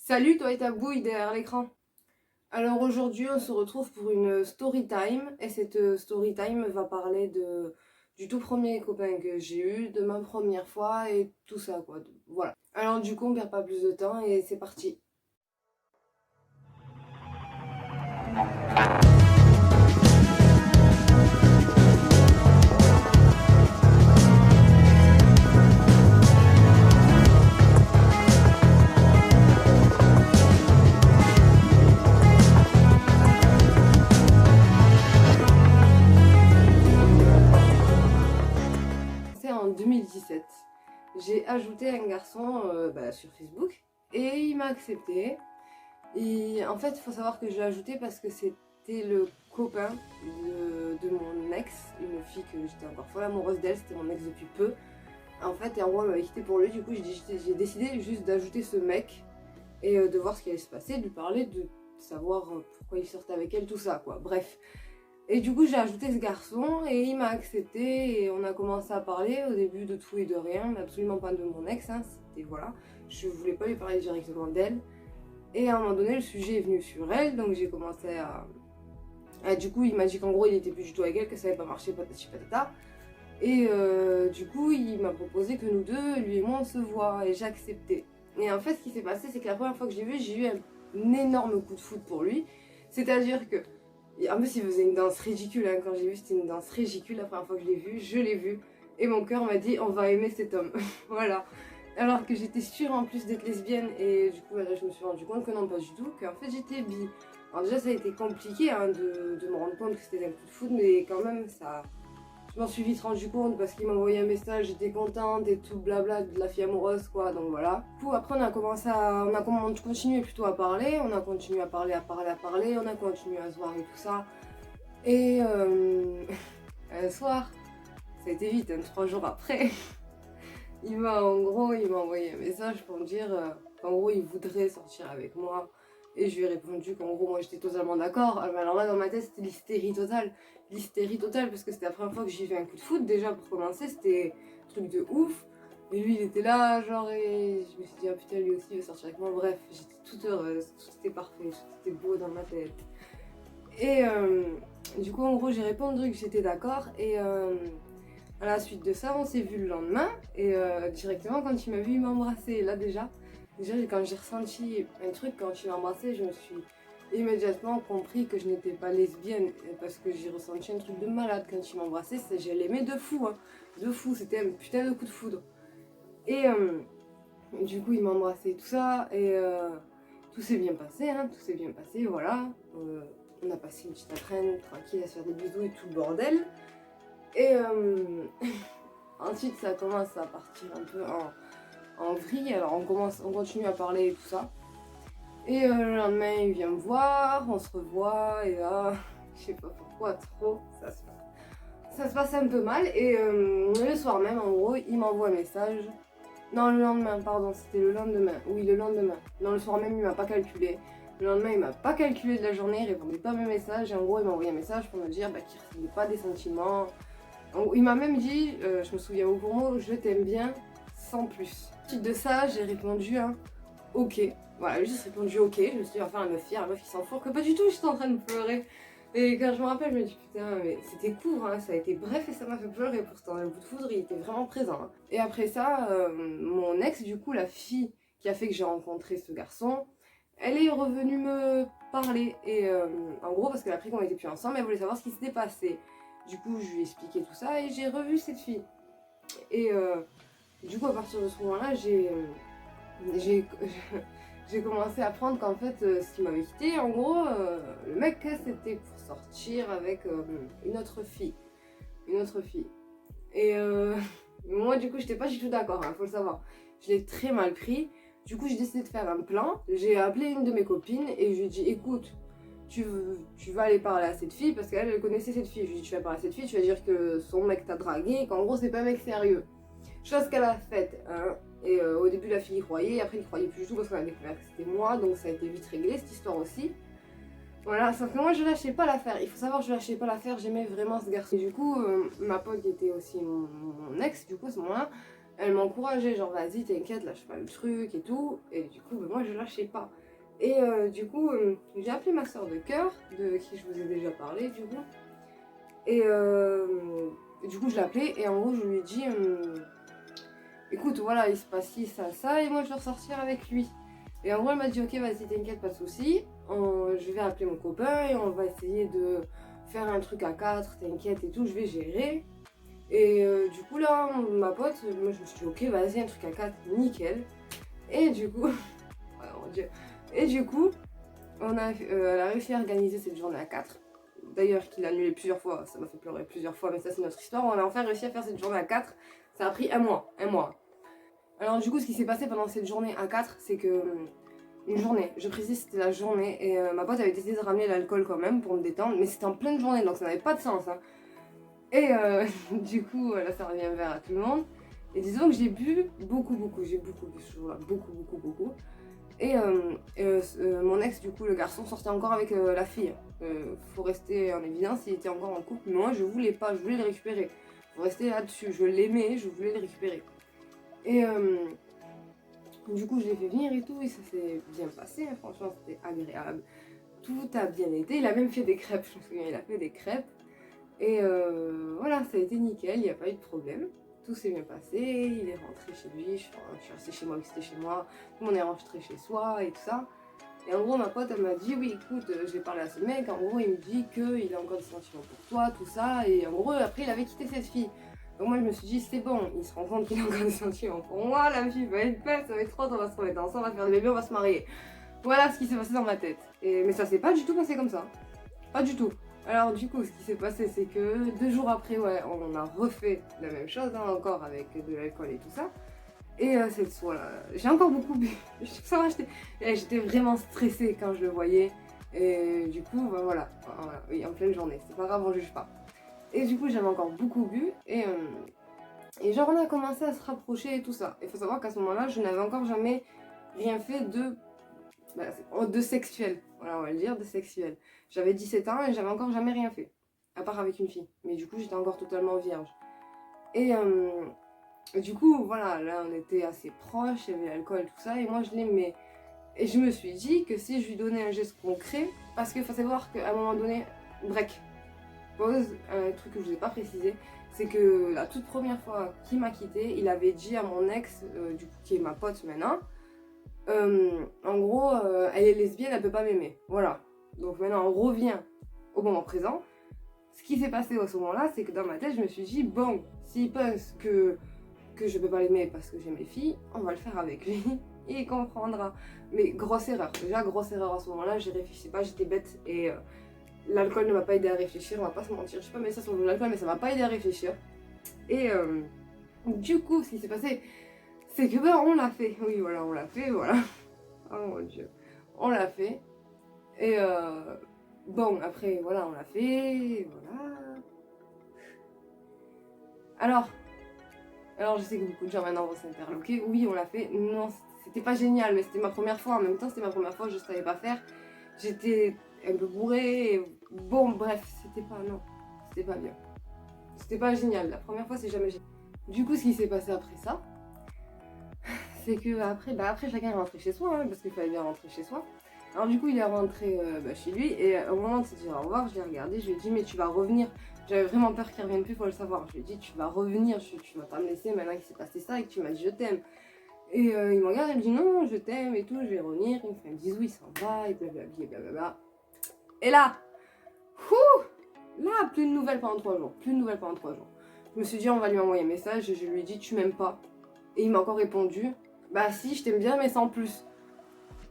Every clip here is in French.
Salut toi et ta bouille derrière l'écran. Alors aujourd'hui on se retrouve pour une story time et cette story time va parler du tout premier copain que j'ai eu, de ma première fois et tout ça quoi. Voilà. Alors du coup on perd pas plus de temps et c'est parti. C'est en 2017. J'ai ajouté un garçon sur Facebook et il m'a accepté. Et en fait il faut savoir que je l'ai ajouté parce que c'était le copain de mon ex, une fille que j'étais encore folle amoureuse d'elle, c'était mon ex depuis peu. En fait, Erwan m'avait quitté pour lui, du coup j'ai décidé juste d'ajouter ce mec et de voir ce qui allait se passer, de lui parler, de savoir pourquoi il sortait avec elle, tout ça quoi, bref. Et du coup j'ai ajouté ce garçon et il m'a accepté et on a commencé à parler au début de tout et de rien, mais absolument pas de mon ex, hein, c'était voilà. Je voulais pas lui parler directement d'elle. Et à un moment donné le sujet est venu sur elle, donc j'ai commencé du coup il m'a dit qu'en gros il était plus du tout avec elle, que ça n'avait pas marché, patati patata. Et du coup, il m'a proposé que nous deux, lui et moi, on se voit. Et j'ai accepté. Et en fait, ce qui s'est passé, c'est que la première fois que je l'ai vu, j'ai eu un énorme coup de foudre pour lui. C'est-à-dire que, en plus, il faisait une danse ridicule. Hein. Quand j'ai vu, c'était une danse ridicule. La première fois que je l'ai vu. Et mon cœur m'a dit, on va aimer cet homme. Voilà. Alors que j'étais sûre en plus d'être lesbienne. Et du coup, là, je me suis rendu compte que non, pas du tout. Qu'en fait, j'étais bi. Alors déjà, ça a été compliqué hein, de me rendre compte que c'était un coup de foudre. Mais quand même, ça... Je m'en suis vite rendu compte parce qu'il m'a envoyé un message, j'étais contente et tout blabla de la fille amoureuse quoi, donc voilà. Du coup après on a continué plutôt à parler, on a continué à parler, on a continué à se voir et tout ça. Et un soir, ça a été vite, hein, 3 jours après, il m'a envoyé un message pour me dire qu'en gros il voudrait sortir avec moi. Et je lui ai répondu qu'en gros moi j'étais totalement d'accord. Alors là dans ma tête c'était l'hystérie totale. L'hystérie totale parce que c'était la première fois que j'ai fait un coup de foot. Déjà pour commencer c'était un truc de ouf. Et lui il était là genre et je me suis dit ah putain lui aussi il veut sortir avec moi. Bref j'étais toute heureuse, tout était parfait, tout était beau dans ma tête. Et du coup en gros j'ai répondu que j'étais d'accord et à la suite de ça on s'est vu le lendemain et directement quand il m'a vu il m'a embrassé. Là déjà quand j'ai ressenti un truc, quand il m'a embrassé, je me suis immédiatement compris que je n'étais pas lesbienne parce que j'ai ressenti un truc de malade quand il m'a embrassé. Je l'aimais de fou, hein, de fou, c'était un putain de coup de foudre. Et du coup, il m'a embrassé tout ça et tout s'est bien passé, hein, tout s'est bien passé, voilà. On a passé une petite après-midi tranquille à se faire des bisous et tout le bordel. Et ensuite, ça commence à partir un peu en vrille, alors on continue à parler et tout ça. Et le lendemain, il vient me voir, on se revoit, et là, je sais pas pourquoi trop, ça se passe un peu mal. Et le soir même, en gros, il m'envoie un message. Non, le lendemain, pardon, c'était le lendemain. Oui, le lendemain. Non, le soir même, il m'a pas calculé. Le lendemain, il m'a pas calculé de la journée, il répondait pas à mes messages. Et en gros, il m'a envoyé un message pour me dire qu'il ressentait pas des sentiments. Il m'a même dit, je me souviens mot pour mot, je t'aime bien, sans plus. Suite de ça, j'ai répondu ok. Voilà, j'ai juste répondu ok. Je me suis dit, enfin, la meuf qui s'en fout, que pas du tout, j'étais en train de pleurer. Et quand je me rappelle, je me dis putain, mais c'était court, hein, ça a été bref et ça m'a fait pleurer pourtant. Le coup de foudre, il était vraiment présent. Hein. Et après ça, mon ex, du coup, la fille qui a fait que j'ai rencontré ce garçon, elle est revenue me parler. Et en gros, parce qu'elle a appris qu'on était plus ensemble, elle voulait savoir ce qui s'était passé. Du coup, je lui ai expliqué tout ça et j'ai revu cette fille. Et du coup, à partir de ce moment-là, j'ai commencé à apprendre qu'en fait, ce qui m'avait quitté, en gros, le mec, c'était pour sortir avec une autre fille. Une autre fille. Et moi, du coup, j'étais pas du tout d'accord, hein, faut le savoir. Je l'ai très mal pris. Du coup, j'ai décidé de faire un plan. J'ai appelé une de mes copines et je lui ai dit, écoute, tu vas aller parler à cette fille parce qu'elle connaissait cette fille. Je lui ai dit, tu vas parler à cette fille, tu vas dire que son mec t'a dragué et qu'en gros, c'est pas un mec sérieux. Chose qu'elle a faite, hein. Et au début la fille y croyait, après il ne croyait plus du tout parce qu'on a découvert que c'était moi, donc ça a été vite réglé cette histoire aussi. Voilà, sauf que moi je lâchais pas l'affaire, il faut savoir que je lâchais pas l'affaire, j'aimais vraiment ce garçon. Et du coup, ma pote qui était aussi mon ex, du coup à ce moment-là, Elle m'encourageait, genre vas-y t'inquiète, lâche pas le truc et tout. Et du coup, moi je lâchais pas. Et du coup, j'ai appelé ma soeur de cœur, de qui je vous ai déjà parlé du coup. Et du coup, je l'ai appelée et en gros, je lui ai dit écoute, voilà, il se passe ci, ça, et moi je dois ressortir avec lui. Et en gros, elle m'a dit ok, vas-y, t'inquiète, pas de soucis. Je vais appeler mon copain et on va essayer de faire un truc à 4, t'inquiète et tout, je vais gérer. Et du coup, là, ma pote, moi je me suis dit ok, vas-y, un truc à 4, nickel. Et du coup, oh mon dieu. Et du coup, elle a réussi à organiser cette journée à 4. D'ailleurs, qu'il a annulé plusieurs fois, ça m'a fait pleurer plusieurs fois, mais ça c'est notre histoire. On a enfin réussi à faire cette journée à 4. Ça a pris un mois. Alors du coup, ce qui s'est passé pendant cette journée à 4, c'est que une journée, je précise, c'était la journée, et ma pote avait décidé de ramener l'alcool quand même pour me détendre, mais c'était en pleine journée, donc ça n'avait pas de sens. Hein. Et du coup, là, ça revient vers à tout le monde. Et disons que j'ai bu beaucoup, j'ai beaucoup bu ce jour-là, beaucoup. Et mon ex, du coup, le garçon, sortait encore avec la fille. Faut rester en évidence, il était encore en couple, mais moi je voulais pas, je voulais le récupérer. Faut rester là-dessus, je l'aimais, je voulais le récupérer. Et du coup, je l'ai fait venir et tout, et ça s'est bien passé, hein, franchement, c'était agréable. Tout a bien été, il a même fait des crêpes, je me souviens, il a fait des crêpes. Et voilà, ça a été nickel, il n'y a pas eu de problème. Tout s'est bien passé, il est rentré chez lui, je suis restée chez moi, il était chez moi, tout le monde est rentré chez soi et tout ça. Et en gros, ma pote, elle m'a dit, oui, écoute, j'ai parlé à ce mec, en gros, il me dit qu'il a encore des sentiments pour toi, tout ça, et en gros, après, il avait quitté cette fille. Donc moi, je me suis dit, c'est bon, il se rend compte qu'il a encore des sentiments pour moi, la fille va être belle, ça va être trop, on va se remettre ensemble, on va faire des bébés, on va se marier. Voilà ce qui s'est passé dans ma tête. Mais ça s'est pas du tout passé comme ça. Pas du tout. Alors du coup, ce qui s'est passé, c'est que 2 jours après, ouais, on a refait la même chose, hein, encore avec de l'alcool et tout ça. Et cette fois-là, j'ai encore beaucoup bu. J'étais vraiment stressée quand je le voyais. Et du coup, bah, voilà. Oui, en pleine journée. C'est pas grave, on juge pas. Et du coup, j'avais encore beaucoup bu. Et genre, on a commencé à se rapprocher et tout ça. Il faut savoir qu'à ce moment-là, je n'avais encore jamais rien fait de sexuel. Voilà, on va le dire, de sexuel. J'avais 17 ans et j'avais encore jamais rien fait. À part avec une fille. Mais du coup, j'étais encore totalement vierge. Et du coup, voilà, là, on était assez proches, il y avait l'alcool, tout ça, et moi, je l'aimais. Et je me suis dit que si je lui donnais un geste concret, parce qu'il faut savoir qu'à un moment donné, break, pause, un truc que je vous ai pas précisé, c'est que la toute première fois qu'il m'a quitté, il avait dit à mon ex, du coup, qui est ma pote maintenant, en gros, elle est lesbienne, elle peut pas m'aimer. Voilà. Donc maintenant, on revient au moment présent. Ce qui s'est passé à ce moment-là, c'est que dans ma tête, je me suis dit, bon, s'il pense que je peux pas l'aimer parce que j'aime les filles, on va le faire avec lui, et il comprendra. Mais grosse erreur. Déjà, grosse erreur à ce moment-là, j'y réfléchissais pas, j'étais bête, et l'alcool ne m'a pas aidé à réfléchir, on va pas se mentir. Je sais pas, mais ça sur l'alcool, mais ça m'a pas aidé à réfléchir. Et du coup, ce qui s'est passé, c'est que on l'a fait. Oui, voilà, on l'a fait, voilà. Oh mon dieu. On l'a fait. Et bon, après, voilà, on l'a fait, voilà. Alors je sais que beaucoup de gens maintenant vont s'interloquer. Oui, on l'a fait. Non, c'était pas génial, mais c'était ma première fois. En même temps, c'était ma première fois, je savais pas faire. J'étais un peu bourrée. Bon, bref, c'était pas, non, c'était pas bien. C'était pas génial. La première fois, c'est jamais génial. Du coup, ce qui s'est passé après ça, c'est que après chacun est rentré chez soi, hein, parce qu'il fallait bien rentrer chez soi. Alors du coup, il est rentré chez lui, et au moment de se dire au revoir, je l'ai regardé, je lui ai dit, mais tu vas revenir. J'avais vraiment peur qu'il revienne plus, faut le savoir. Je lui ai dit, tu vas revenir, tu vas pas me laisser maintenant qu'il s'est passé ça et que tu m'as dit je t'aime. Et il me regarde, il me dit non, je t'aime et tout, je vais revenir. Il me fait un bisou, il s'en va, et blablabla. Et là, plus de nouvelles pendant 3 jours. Plus de nouvelles pendant 3 jours. Je me suis dit, on va lui envoyer un message, et je lui ai dit, tu m'aimes pas. Et il m'a encore répondu, bah si, je t'aime bien, mais sans plus.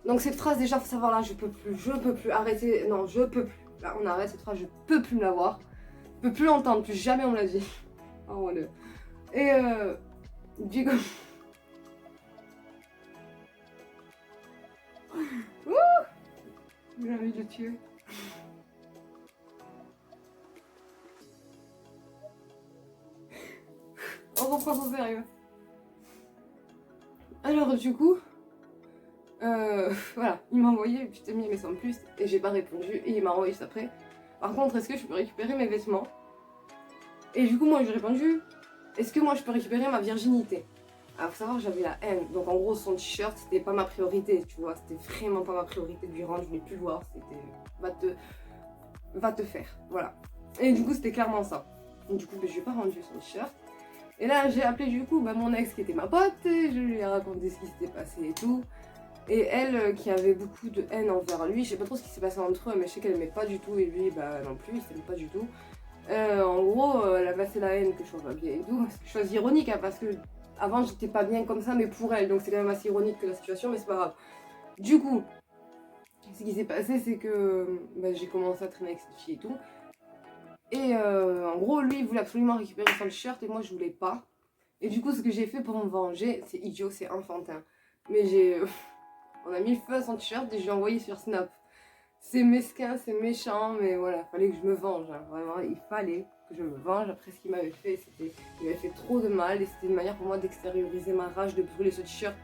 Donc cette phrase déjà, faut savoir là, je peux plus, arrêter, non, je peux plus. Là, on arrête cette phrase, je peux plus me la voir. Je peux plus l'entendre, plus jamais on me l'a dit. Oh mon dieu. Et du coup... J'ai envie de le tuer. On reprend son sérieux. Alors du coup... voilà, il m'a envoyé, je t'ai mis mais sans plus, et j'ai pas répondu, et il m'a envoyé juste après. Par contre, est-ce que je peux récupérer mes vêtements? Et du coup, moi, j'ai répondu, est-ce que moi, je peux récupérer ma virginité? Alors faut savoir que j'avais la haine, donc en gros son t-shirt c'était pas ma priorité, tu vois, c'était vraiment pas ma priorité de lui rendre, je voulais plus le voir, c'était va te faire, voilà. Et du coup c'était clairement ça. Donc, du coup je lui ai pas rendu son t-shirt. Et là j'ai appelé du coup mon ex qui était ma pote, et je lui ai raconté ce qui s'était passé et tout. Et elle qui avait beaucoup de haine envers lui, je sais pas trop ce qui s'est passé entre eux, mais je sais qu'elle aimait pas du tout et lui bah non plus, il s'aimait pas du tout. En gros, elle a passé la haine que je sois pas bien et tout. Chose ironique hein, parce que avant j'étais pas bien comme ça, mais pour elle, donc c'est quand même assez ironique que la situation, mais c'est pas grave. Du coup, ce qui s'est passé, c'est que bah, j'ai commencé à traîner avec cette fille et tout. Et en gros, lui, il voulait absolument récupérer son t-shirt et moi, je voulais pas. Et du coup, ce que j'ai fait pour me venger, c'est idiot, c'est enfantin. Mais on a mis le feu à son t-shirt et je l'ai envoyé sur Snap. C'est mesquin, c'est méchant, mais voilà, fallait que je me venge. Hein. Vraiment, il fallait que je me venge après ce qu'il m'avait fait. Il m'avait fait trop de mal et c'était une manière pour moi d'extérioriser ma rage, de brûler ce t-shirt.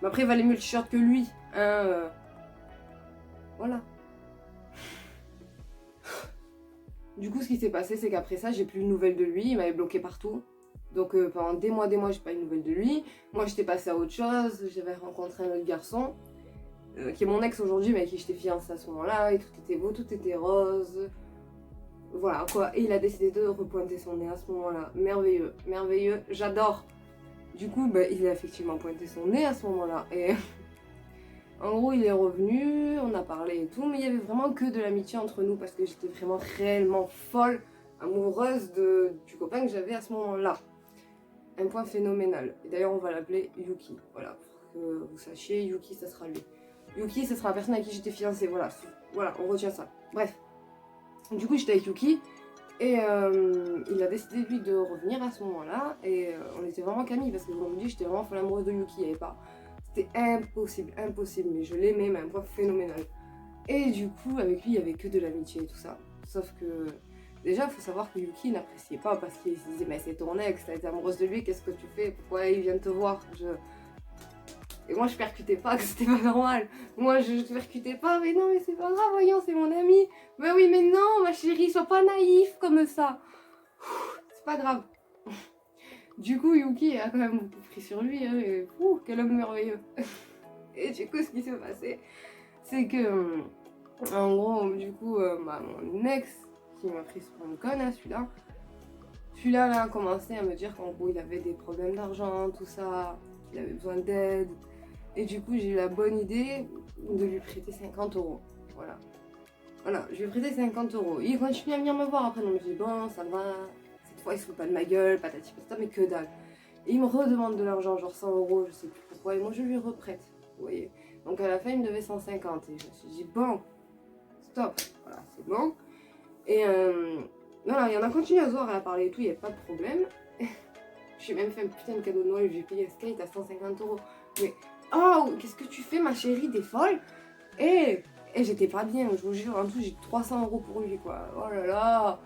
Mais après, il valait mieux le t-shirt que lui. Hein, voilà. Du coup, ce qui s'est passé, c'est qu'après ça, j'ai plus de nouvelles de lui. Il m'avait bloqué partout. Donc pendant des mois, j'ai pas eu de nouvelles de lui. Moi, j'étais passée à autre chose. J'avais rencontré un autre garçon. Qui est mon ex aujourd'hui, mais avec qui j'étais fiancée à ce moment-là, et tout était beau, tout était rose. Voilà quoi, et il a décidé de repointer son nez à ce moment-là. Merveilleux, merveilleux, j'adore. Du coup, bah, il a effectivement pointé son nez à ce moment-là. Et en gros, il est revenu, on a parlé et tout, mais il y avait vraiment que de l'amitié entre nous parce que j'étais vraiment réellement folle, amoureuse du copain que j'avais à ce moment-là. Un point phénoménal. Et d'ailleurs, on va l'appeler Yuki. Voilà, pour que vous sachiez, Yuki, ça sera lui. Yuki, ce sera la personne avec qui j'étais fiancée, voilà, on retient ça. Bref, du coup j'étais avec Yuki et il a décidé lui de revenir à ce moment-là et on était vraiment qu'amis parce que comme je vous dis, j'étais vraiment folle amoureuse de Yuki, il n'y avait pas, c'était impossible, mais je l'aimais, mais un point phénoménal. Et du coup avec lui il n'y avait que de l'amitié et tout ça, sauf que déjà il faut savoir que Yuki n'appréciait pas parce qu'il se disait mais c'est ton ex, t'as été amoureuse de lui, qu'est-ce que tu fais, pourquoi il vient te voir. Et moi je percutais pas, que c'était pas normal. Moi je percutais pas, mais non mais c'est pas grave, voyons, c'est mon ami. Mais oui mais non ma chérie, sois pas naïf comme ça. C'est pas grave. Du coup Yuki a quand même beaucoup pris sur lui, hein, et quel homme merveilleux. Et du coup ce qui s'est passé, c'est que en gros du coup mon ex qui m'a pris sur une conne, hein, celui-là là, a commencé à me dire qu'en gros il avait des problèmes d'argent, tout ça, qu'il avait besoin d'aide. Et du coup, j'ai eu la bonne idée de lui prêter 50 euros. Voilà. Voilà, je lui ai prêté 50 euros. Il continue à venir me voir après. Donc je dis bon, ça va. Cette fois, il se fout pas de ma gueule, patati patata, mais que dalle. Et il me redemande de l'argent, genre 100 euros, je sais plus pourquoi. Et moi, je lui reprête. Vous voyez. Donc à la fin, il me devait 150. Et je me suis dit bon, stop. Voilà, c'est bon. Et voilà, il y en a continué à se voir, à parler et tout, il n'y avait pas de problème. J'ai même fait un putain de cadeau de Noël, j'ai payé un skate à 150 euros. Mais oh, qu'est-ce que tu fais, ma chérie, t'es folle? Et j'étais pas bien, je vous jure, en tout, j'ai 300 euros pour lui, quoi. Oh là là.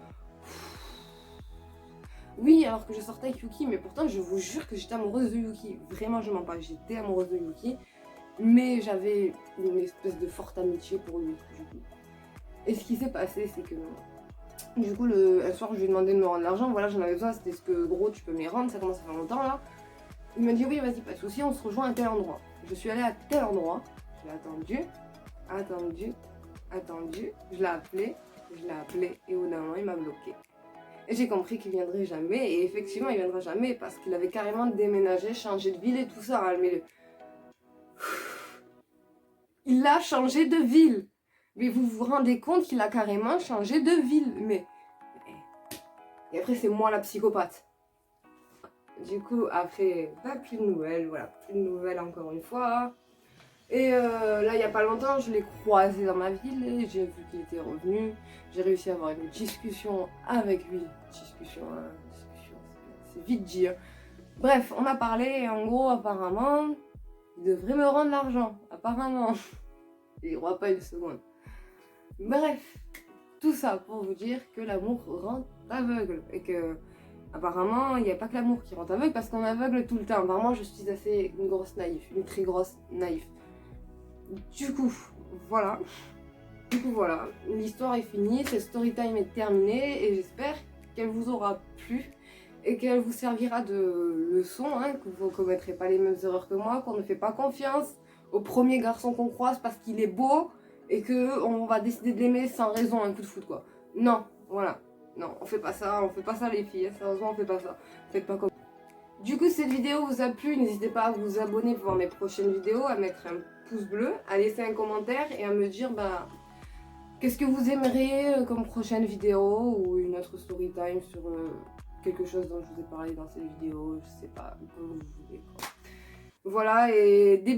Oui, alors que je sortais avec Yuki, mais pourtant, je vous jure que j'étais amoureuse de Yuki. Vraiment, je mens pas, j'étais amoureuse de Yuki. Mais j'avais une espèce de forte amitié pour lui, du coup. Et ce qui s'est passé, c'est que du coup, un soir, je lui ai demandé de me rendre l'argent. Voilà, j'en avais besoin. C'était ce que, gros, tu peux me les rendre. Ça commence à faire longtemps, là. Il m'a dit, oui, vas-y, pas de soucis, on se rejoint à tel endroit. Je suis allée à tel endroit. Je l'ai attendu. Je l'ai appelé. Et au bout d'un moment, il m'a bloqué. Et j'ai compris qu'il viendrait jamais. Et effectivement, il viendra jamais parce qu'il avait carrément déménagé, changé de ville et tout ça. Hein, mais il a changé de ville. Mais vous vous rendez compte qu'il a carrément changé de ville. Mais... Et après, c'est moi la psychopathe. Du coup, après, pas plus de nouvelles, voilà, plus de nouvelles encore une fois. Et là, il n'y a pas longtemps, je l'ai croisé dans ma ville et j'ai vu qu'il était revenu. J'ai réussi à avoir une discussion avec lui. Discussion, c'est vite dire. Bref, on a parlé et en gros, apparemment, il devrait me rendre l'argent. Apparemment. Il n'y aura pas une seconde. Bref, tout ça pour vous dire que l'amour rend aveugle et que apparemment il n'y a pas que l'amour qui rend aveugle parce qu'on est aveugle tout le temps. Apparemment je suis assez une grosse naïve, une très grosse naïve. Du coup voilà, l'histoire est finie, cette story time est terminée et j'espère qu'elle vous aura plu et qu'elle vous servira de leçon, hein, que vous ne commettrez pas les mêmes erreurs que moi, qu'on ne fait pas confiance au premier garçon qu'on croise parce qu'il est beau et qu'on va décider de l'aimer sans raison, un coup de foot quoi. Non, voilà. Non, on fait pas ça les filles, sérieusement on fait pas ça. Faites pas comme. Du coup, si cette vidéo vous a plu, n'hésitez pas à vous abonner pour voir mes prochaines vidéos, à mettre un pouce bleu, à laisser un commentaire et à me dire qu'est-ce que vous aimeriez comme prochaine vidéo ou une autre story time sur quelque chose dont je vous ai parlé dans cette vidéo, je sais pas, comme vous voulez quoi. Voilà, et des